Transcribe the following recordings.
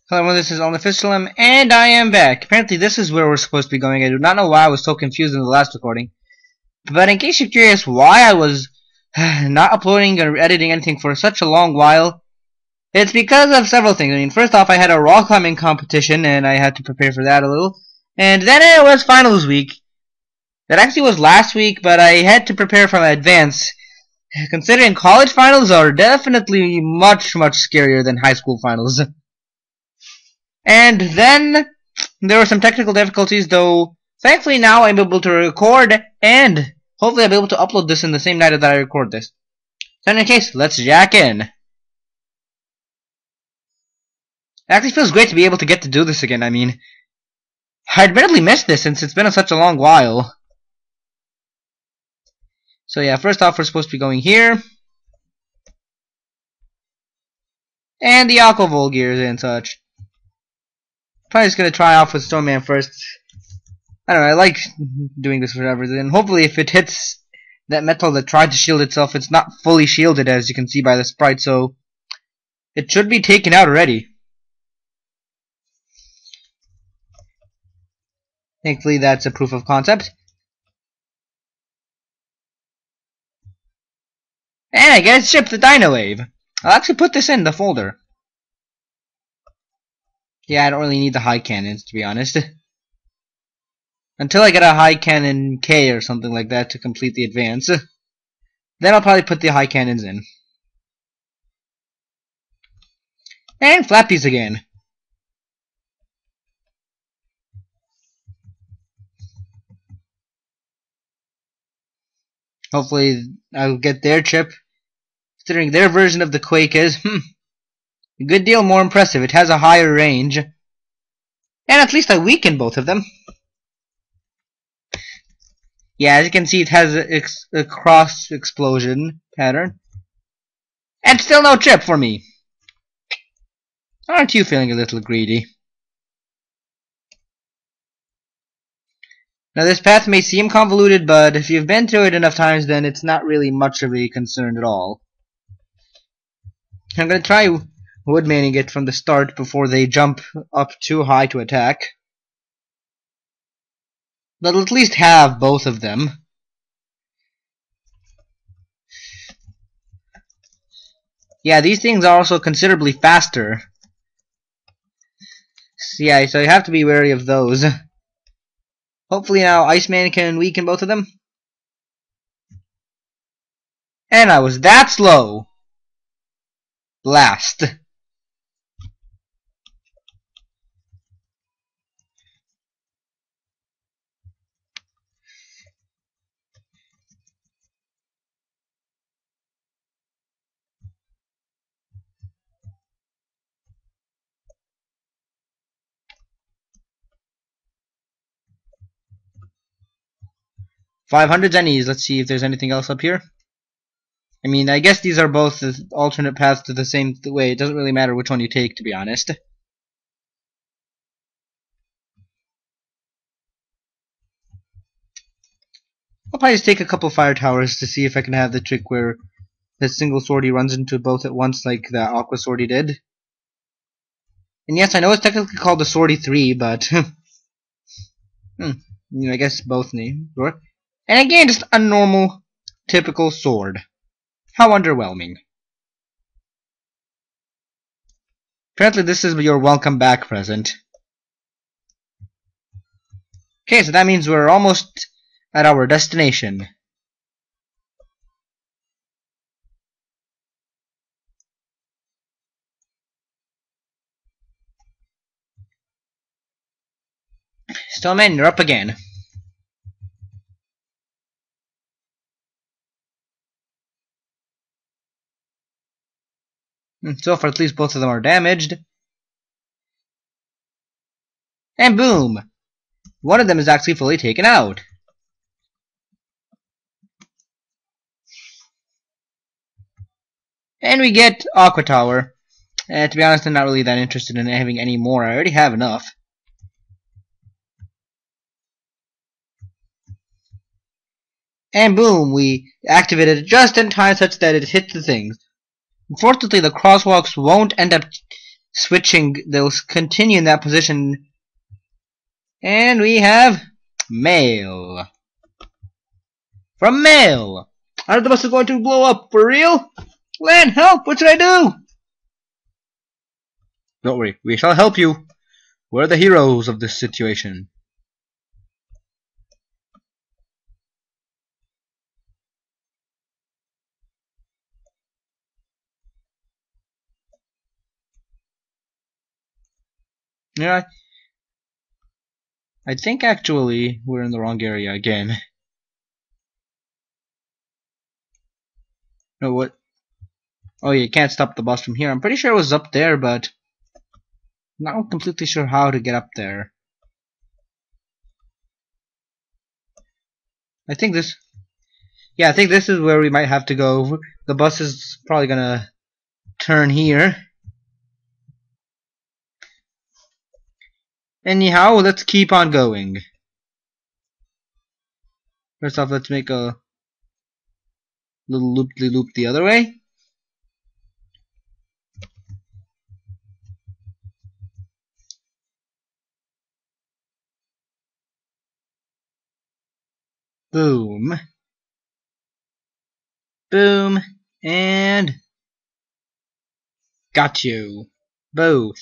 Hello everyone, this is Unofficialum, and I am back. Apparently this is where we're supposed to be going. I do not know why I was so confused in the last recording. But in case you're curious why I was not uploading or editing anything for such a long while, it's because of several things. I mean, first off, I had a rock climbing competition, and I had to prepare for that a little. And then it was finals week. That actually was last week, but I had to prepare for my advance. Considering college finals are definitely much scarier than high school finals. And then there were some technical difficulties, though thankfully now I'm able to record, and hopefully I'll be able to upload this in the same night that I record this. So in any case, let's jack in. It actually feels great to be able to get to do this again. I mean, I admittedly missed this since it's been such a long while. So yeah, first off we're supposed to be going here. And the Aquavol gears and such. Probably just gonna try off with Stormman first. I don't know, I like doing this for whatever reason. Hopefully if it hits that metal that tried to shield itself, it's not fully shielded as you can see by the sprite, so it should be taken out already. Thankfully that's a proof of concept. And I get it shipped the Dino Wave. I'll actually put this in the folder. Yeah, I don't really need the high cannons, to be honest. Until I get a high cannon K or something like that to complete the advance. Then I'll probably put the high cannons in. And Flappies again. Hopefully I'll get their chip. Considering their version of the Quake is, a good deal more impressive. It has a higher range. And at least I weakened both of them. Yeah, as you can see, it has a cross explosion pattern. And still no chip for me. Aren't you feeling a little greedy? Now this path may seem convoluted, but if you've been through it enough times, then it's not really much of a concern at all. I'm going to try woodmaning it from the start before they jump up too high to attack. But I'll at least have both of them. Yeah, these things are also considerably faster. Yeah, so you have to be wary of those. Hopefully now Iceman can weaken both of them. And I was that slow. Blast. $500 Zennies. Let's see if there's anything else up here. I mean, I guess these are both the alternate paths to the same way. It doesn't really matter which one you take, to be honest. I'll probably just take a couple fire towers to see if I can have the trick where the single sortie runs into both at once like the Aqua sortie did. And yes, I know it's technically called the Sortie 3, but you know, I guess both need. Sure. And again, just a normal, typical sword. How underwhelming. Apparently this is your welcome back present. Okay, so that means we're almost at our destination. Stillman, you're up again. So far, at least both of them are damaged. And boom! One of them is actually fully taken out. And we get Aqua Tower. To be honest, I'm not really that interested in having any more. I already have enough. And boom, we activated it just in time such that it hit the things. Unfortunately, the crosswalks won't end up switching. They'll continue in that position. And we have mail. From mail. Are the buses going to blow up for real? Lan, help! What should I do? Don't worry, we shall help you. We're the heroes of this situation. Yeah, I think actually we're in the wrong area again. No, what? Oh, you can't stop the bus from here. I'm pretty sure it was up there, but I'm not completely sure how to get up there. I think this... Yeah, I think this is where we might have to go. The bus is probably gonna turn here. Anyhow, let's keep on going. First off, let's make a little loop-de-loop the other way. Boom. Boom. And... got you. Both.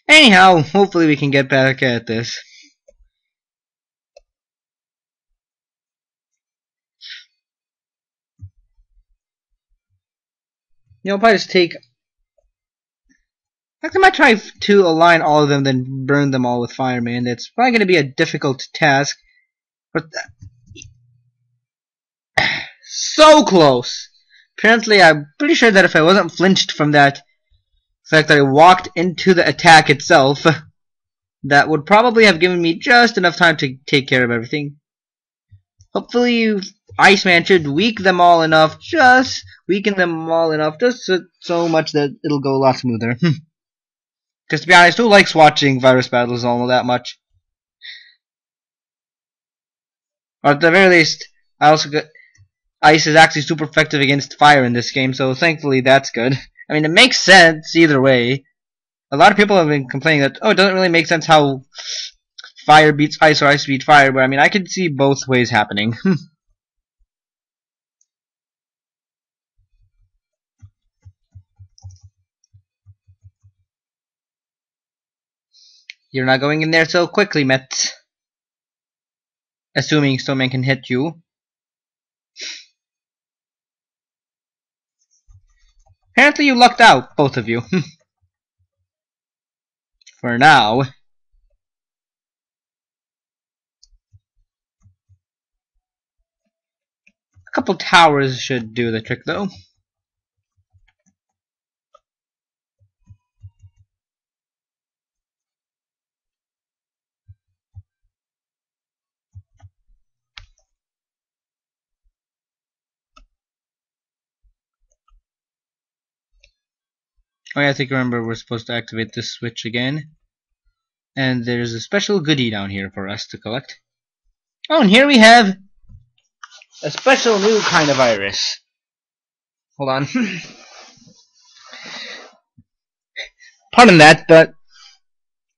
Anyhow, hopefully we can get back at this. I'll probably just take... I might try to align all of them, then burn them all with fireman. That's probably going to be a difficult task. But... so close! Apparently, I'm pretty sure that if I wasn't flinched from that fact that I walked into the attack itself, that would probably have given me just enough time to take care of everything. Hopefully, Iceman should weaken them all enough, just so much that it'll go a lot smoother. Because to be honest, who likes watching virus battles all that much? Or at the very least, Ice is actually super effective against fire in this game, so thankfully that's good. I mean, it makes sense either way. A lot of people have been complaining that, oh, it doesn't really make sense how fire beats ice or ice beats fire, but I mean, I could see both ways happening. You're not going in there so quickly, Mets. Assuming Snowman can hit you. Apparently you lucked out, both of you. For now. A couple towers should do the trick, though. Oh yeah, I think remember we're supposed to activate this switch again. And there's a special goodie down here for us to collect. Oh, and here we have a special new kind of virus. Hold on. Pardon that, but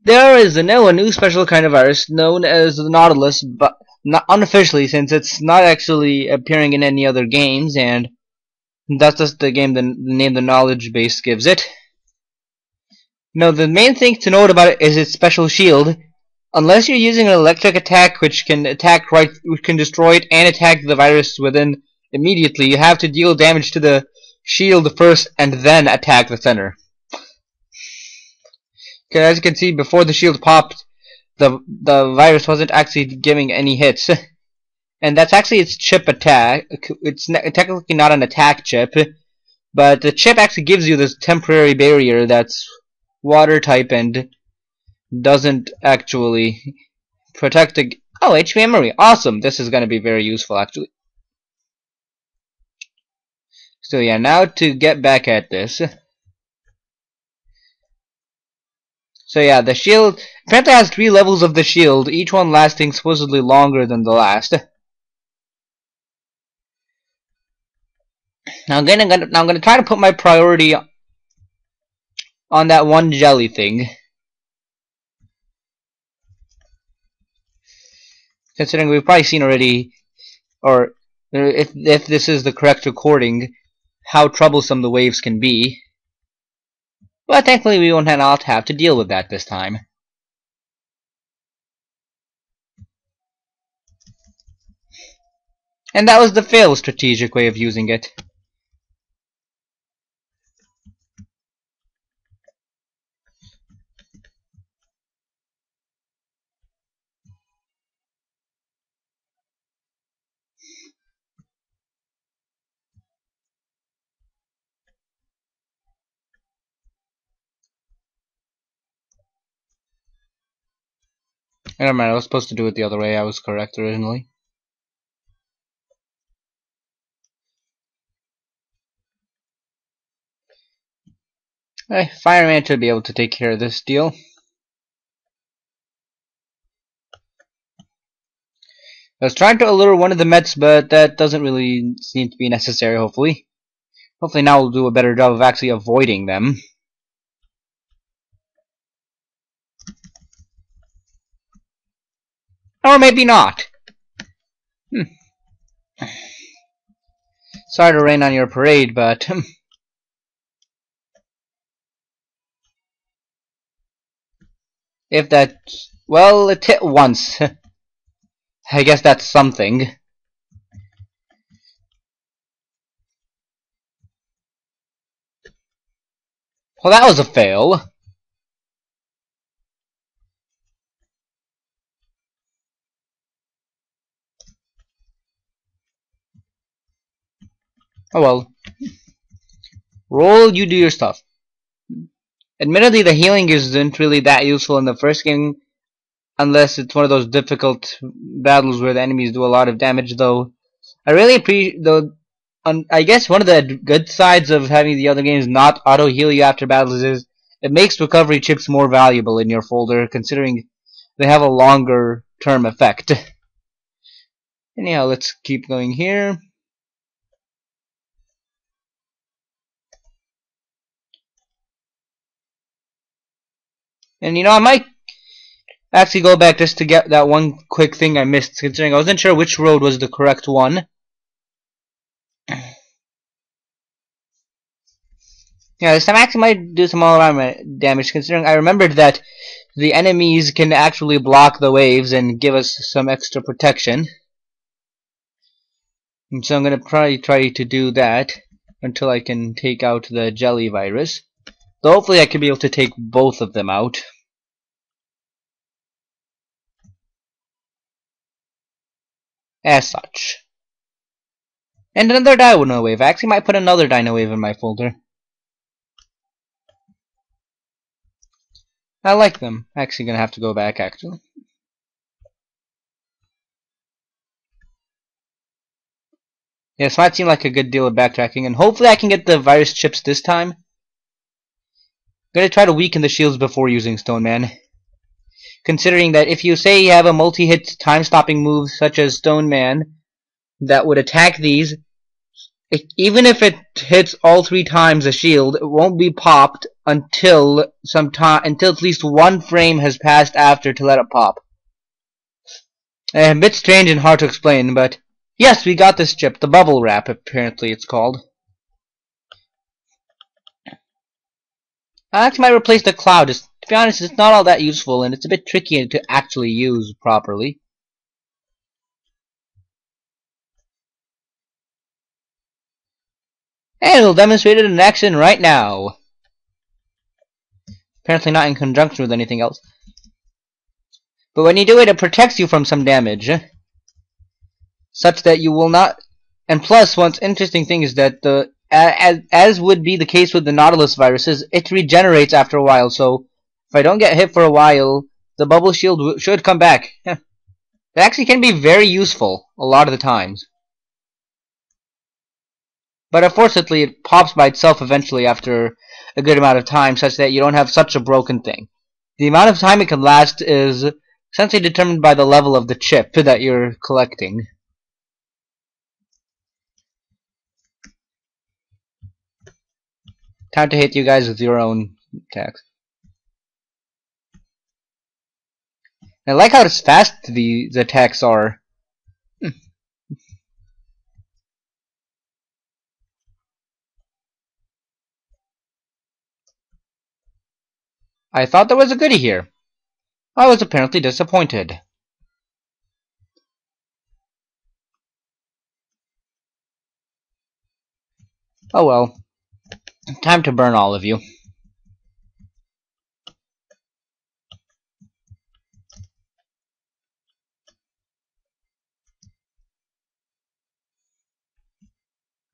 there is now a new special kind of virus known as the Nautilus, but not unofficially, since it's not actually appearing in any other games, and that's just the game the name the knowledge base gives it. No, the main thing to note about it is its special shield. Unless you're using an electric attack which can destroy it and attack the virus within immediately, you have to deal damage to the shield first and then attack the center. Okay, as you can see, before the shield popped, the virus wasn't actually giving any hits. And that's actually its chip attack. It's technically not an attack chip, but the chip actually gives you this temporary barrier that's water type and doesn't actually protect the... Oh, HP memory. Awesome. This is going to be very useful, actually. So yeah, now to get back at this. So yeah, the shield apparently has 3 levels of the shield, each one lasting supposedly longer than the last. Now I'm gonna try to put my priority on that one jelly thing. Considering we've probably seen already, or if this is the correct recording, how troublesome the waves can be. But thankfully we won't have to deal with that this time. And that was the fail strategic way of using it. Never mind, I was supposed to do it the other way. I was correct originally. Fireman should be able to take care of this deal. I was trying to allure one of the Mets, but that doesn't really seem to be necessary, hopefully. Hopefully now we'll do a better job of actually avoiding them. Or maybe not. Sorry to rain on your parade, but... if that... well, it hit once. I guess that's something. Well, that was a fail. Oh well. Roll, you do your stuff. Admittedly, the healing isn't really that useful in the first game, unless it's one of those difficult battles where the enemies do a lot of damage, though. I really appreciate, though, I guess one of the good sides of having the other games not auto-heal you after battles is it makes recovery chips more valuable in your folder, considering they have a longer term effect. Anyhow, let's keep going here. And I might actually go back just to get that one quick thing I missed, considering I wasn't sure which road was the correct one. Yeah, this time I actually might do some all-around damage, considering I remembered that the enemies can actually block the waves and give us some extra protection. And so I'm going to probably try to do that until I can take out the jelly virus. Though hopefully I can be able to take both of them out. As such. And another Dino Wave. I actually might put another Dino Wave in my folder. I like them. Actually gonna have to go back, actually. Yes, might seem like a good deal of backtracking, and hopefully I can get the virus chips this time. I'm gonna try to weaken the shields before using Stone Man. Considering that if you say you have a multi-hit time-stopping move such as Stone Man that would attack these, even if it hits all 3 times a shield, it won't be popped until at least 1 frame has passed after to let it pop. A bit strange and hard to explain, but yes, we got this chip, the bubble wrap, apparently it's called. I actually might replace the cloud. To be honest, it's not all that useful, and it's a bit tricky to actually use properly. And we'll demonstrate it in action right now. Apparently not in conjunction with anything else. But when you do it, it protects you from some damage. Such that you will not... And plus, one interesting thing is that as would be the case with the Nautilus viruses, it regenerates after a while, so if I don't get hit for a while, the bubble shield should come back. It actually can be very useful a lot of the times. But unfortunately, it pops by itself eventually after a good amount of time, such that you don't have such a broken thing. The amount of time it can last is essentially determined by the level of the chip that you're collecting. Time to hit you guys with your own attacks. I like how fast the attacks are. I thought there was a goodie here. I was apparently disappointed. Oh well. Time to burn all of you.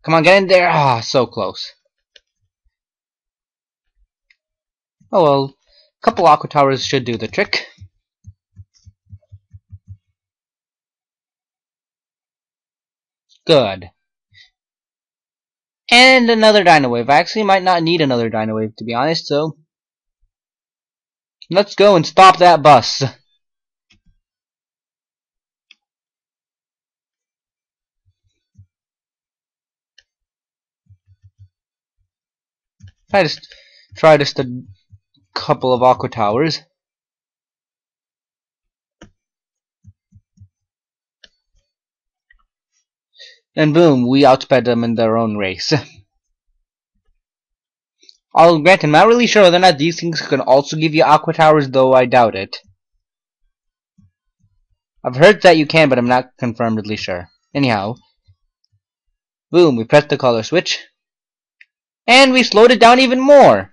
Come on, get in there. Ah, so close. Oh well. A couple Aqua Towers should do the trick. Good. And another Dino Wave. I actually might not need another Dino Wave, to be honest, so let's go and stop that bus. I just try just a couple of Aqua Towers. And boom, we outsped them in their own race. I'll grant I'm not really sure whether or not these things can also give you Aqua Towers, though I doubt it. I've heard that you can, but I'm not confirmedly sure. Anyhow, boom, we pressed the color switch. And we slowed it down even more!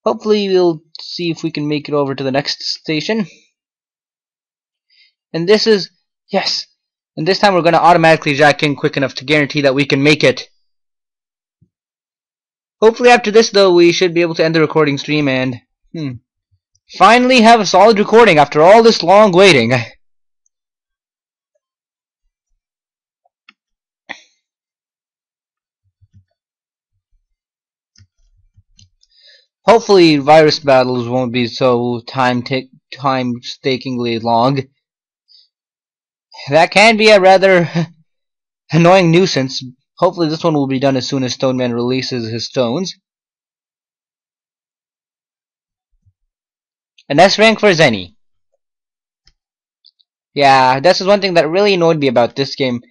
Hopefully we'll see if we can make it over to the next station. And this is... yes! And this time we're going to automatically jack in quick enough to guarantee that we can make it. Hopefully after this, though, we should be able to end the recording stream and... finally have a solid recording after all this long waiting. Hopefully virus battles won't be so time-stakingly long. That can be a rather annoying nuisance. Hopefully this one will be done as soon as Stoneman releases his stones. An S rank for Zenny. Yeah, this is one thing that really annoyed me about this game.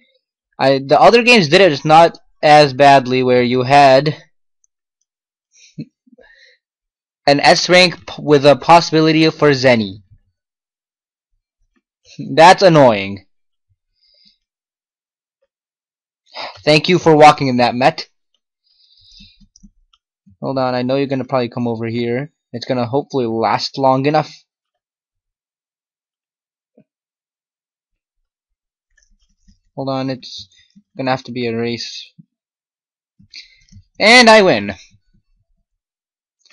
The other games did it, just not as badly, where you had an S rank with a possibility for Zenny. That's annoying. Thank you for walking in that, Met. Hold on, I know you're gonna probably come over here. It's gonna hopefully last long enough. Hold on, it's gonna have to be a race. And I win.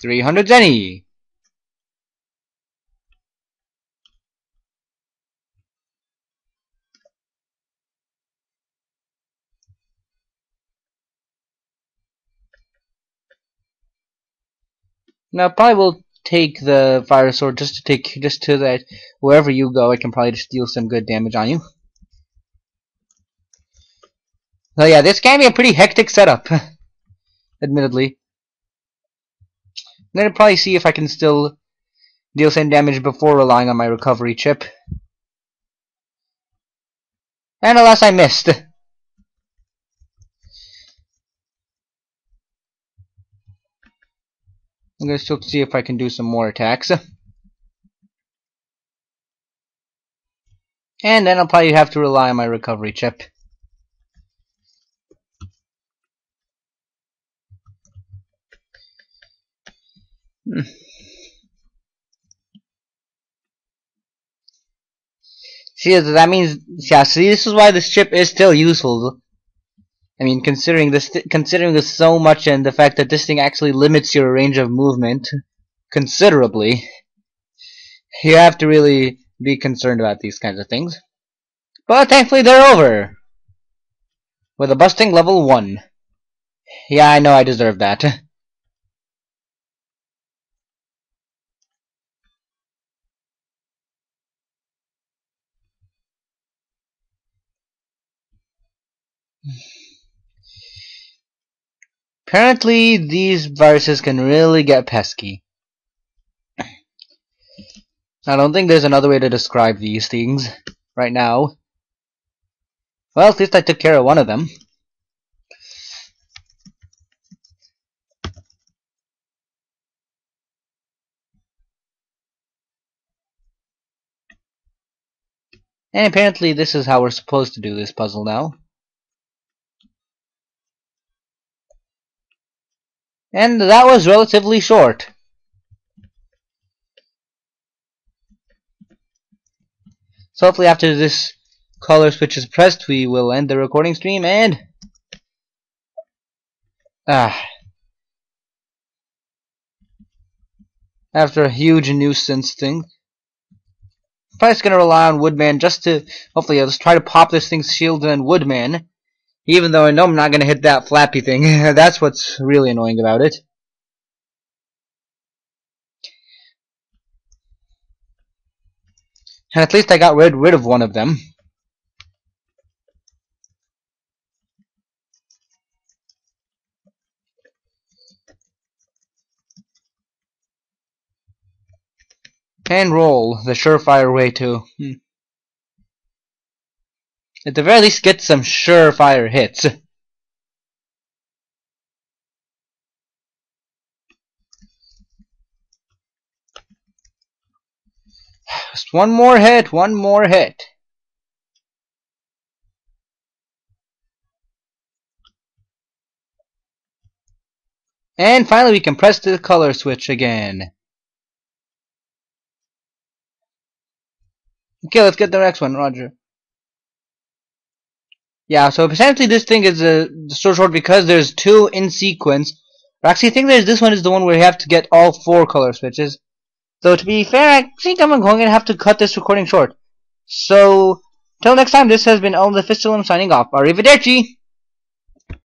300 Zenny. Now probably will take the Fire Sword just to that wherever you go, it can probably just deal some good damage on you. So yeah, this can be a pretty hectic setup, admittedly. I'm gonna probably see if I can still deal some damage before relying on my recovery chip. And alas, I missed. I'm gonna still see if I can do some more attacks. And then I'll probably have to rely on my recovery chip. See, that means, yeah, see, this is why this chip is still useful. I mean, considering this so much, and the fact that this thing actually limits your range of movement considerably, you have to really be concerned about these kinds of things. But thankfully they're over! With a busting level 1. Yeah, I know I deserve that. Apparently, these viruses can really get pesky. I don't think there's another way to describe these things right now. Well, at least I took care of one of them. And apparently this is how we're supposed to do this puzzle now. And that was relatively short. So hopefully after this color switch is pressed, we will end the recording stream and... After a huge nuisance thing. I'm probably just gonna rely on Woodman just to... Hopefully I'll just try to pop this thing's shield and then Woodman. Even though I know I'm not gonna hit that flappy thing. That's what's really annoying about it. And at least I got rid of one of them. And roll, the surefire way to... At the very least get some surefire hits. Just one more hit, one more hit. And finally we can press the color switch again. Okay, let's get the next one, Roger. Yeah, so essentially this thing is so short because there's two in sequence. Or actually I think this one is the one where you have to get all 4 color switches. So to be fair, I think I'm going to have to cut this recording short. So, till next time, this has been Elm the Fistulum signing off. Arrivederci!